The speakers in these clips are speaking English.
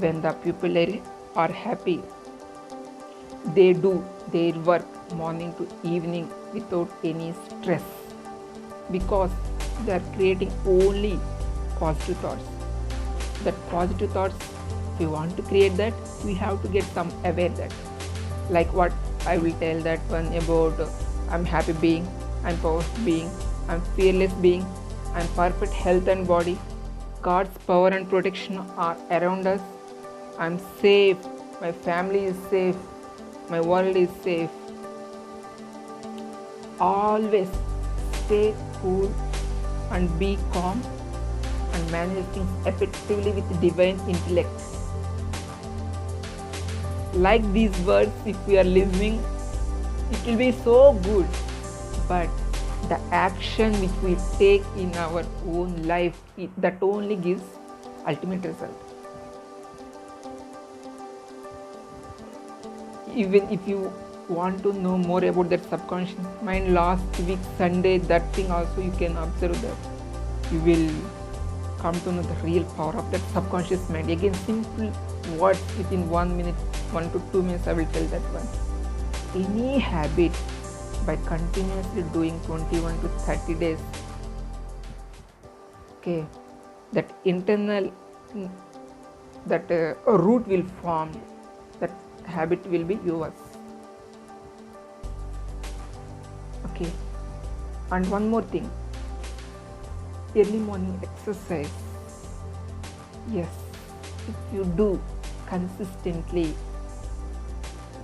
when the people are happy, they do their work morning to evening without any stress, because they are creating only positive thoughts. That positive thoughts, if we want to create that, we have to get some aware that, like what I will tell that one about I'm happy being, I'm powerful being, I'm fearless being, I'm perfect health and body, God's power and protection are around us, I'm safe, my family is safe, my world is safe. Always stay cool and be calm and manage things effectively with divine intellect. Like these words, if we are listening, it will be so good. But the action which we take in our own life, that only gives ultimate result. Even if you want to know more about that subconscious mind, last week Sunday, that thing also you can observe that. You will come to know the real power of that subconscious mind. Again, simple words within 1 minute, 1 to 2 minutes, I will tell that one. Any habit, by continuously doing 21 to 30 days, okay, that internal, that root will form, that habit will be yours. Okay, and one more thing, early morning exercise. Yes, if you do consistently,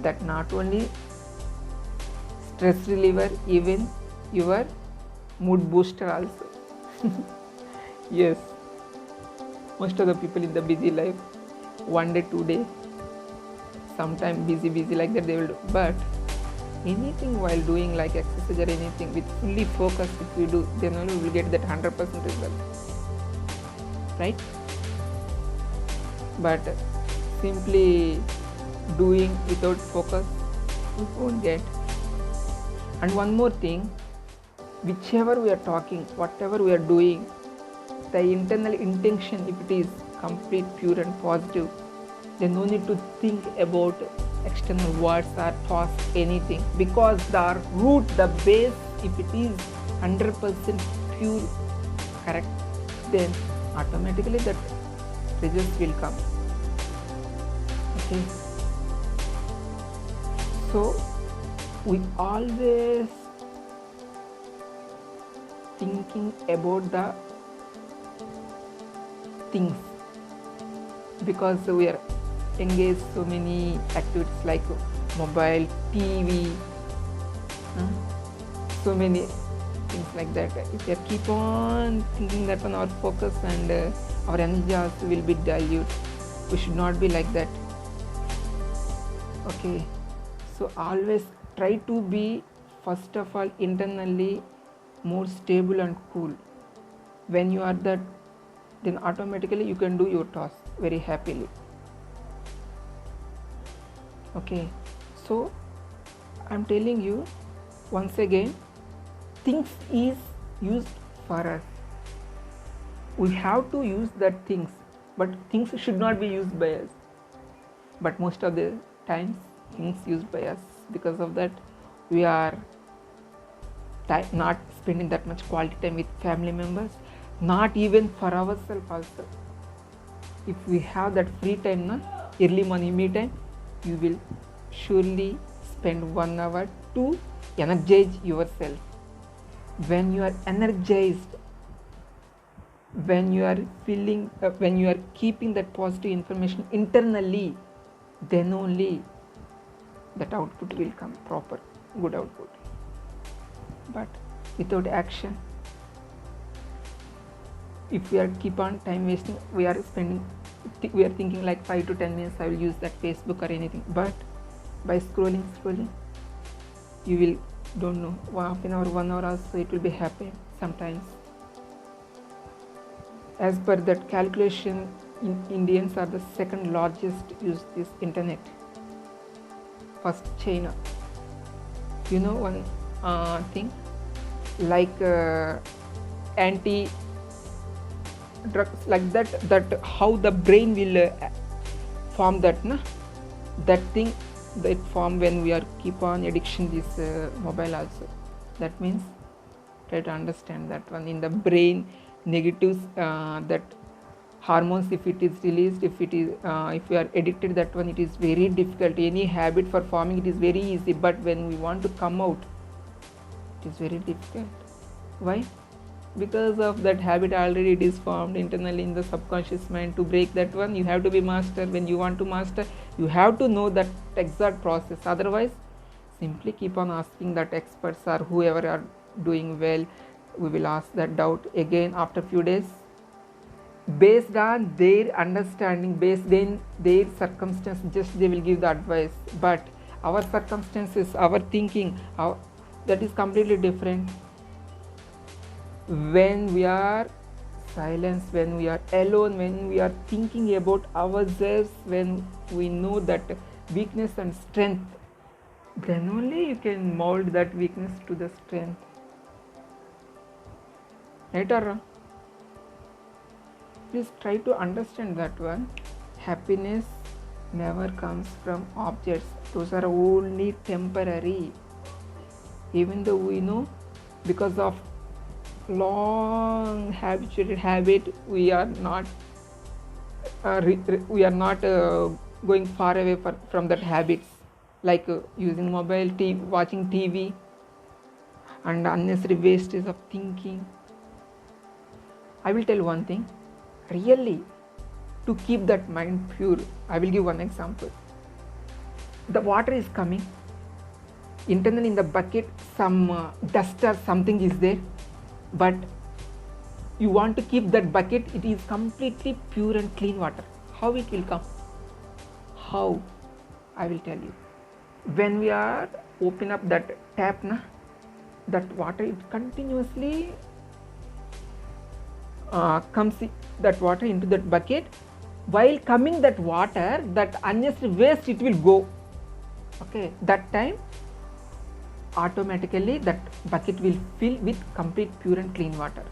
that not only stress reliever, even your mood booster also. Yes, most of the people in the busy life, 1 day, 2 days, sometimes busy like that they will do. But anything while doing like exercise or anything with fully focus, if you do, then only you will get that 100% result, right? But simply doing without focus, you won't get. And one more thing, whichever we are talking, whatever we are doing, the internal intention, if it is complete, pure and positive, then no need to think about external words or thoughts, anything, because the root, the base, if it is 100% pure, correct, then automatically that results will come. Okay, so we always thinking about the things, because we are engaged so many activities like mobile, TV, so many things like that. If we keep on thinking that on, our focus and our energy also will be dilute. We should not be like that. Okay, so always try to be, first of all, internally more stable and cool. When you are that, then automatically you can do your task very happily. Okay, so I'm telling you once again, things is used for us. We have to use that things, but things should not be used by us. But most of the times things used by us, because of that we are not spending that much quality time with family members, not even for ourselves also. If we have that free time, na, early morning me time, you will surely spend 1 hour to energize yourself. When you are energized, when you are feeling, when you are keeping that positive information internally, then only that output will come, proper, good output. But without action, if we are keep on time wasting, we are thinking like 5 to 10 minutes I will use that Facebook or anything, but by scrolling, you will, don't know, half an hour, 1 hour also it will be happening sometimes. As per that calculation, Indians are the second largest use this internet. First China. You know one thing, like anti drugs, like that how the brain will form that that thing that form when we are keep on addiction this mobile also. That means try to understand that one in the brain negatives, that hormones, if it is released, if it is if we are addicted, that one it is very difficult. Any habit for forming it is very easy, but when we want to come out, it is very difficult. Why? Because of that habit already it is formed internally in the subconscious mind. To break that one, you have to be master. When you want to master, you have to know that exact process. Otherwise, simply keep on asking that experts or whoever are doing well. We will ask that doubt again after few days, based on their understanding, based on their circumstance. Just they will give the advice, but our circumstances, our thinking, that is completely different. When we are silence, when we are alone, when we are thinking about ourselves, when we know that weakness and strength, then only you can mold that weakness to the strength. Right or wrong? Please try to understand that one. Happiness never comes from objects. Those are only temporary. Even though we know, because of long habituated habit, we are not going far away from that habits, like using mobile, watching TV, and unnecessary wastage of thinking. I will tell one thing, really, to keep that mind pure. I will give one example. The water is coming, internally in the bucket some dust or something is there, but you want to keep that bucket, it is completely pure and clean water. How it will come? How? I will tell you. When we are open up that tap, that water, it continuously comes that water into that bucket. While coming that water, that unnecessary waste, it will go. Okay, that time automatically that bucket will fill with complete pure and clean water.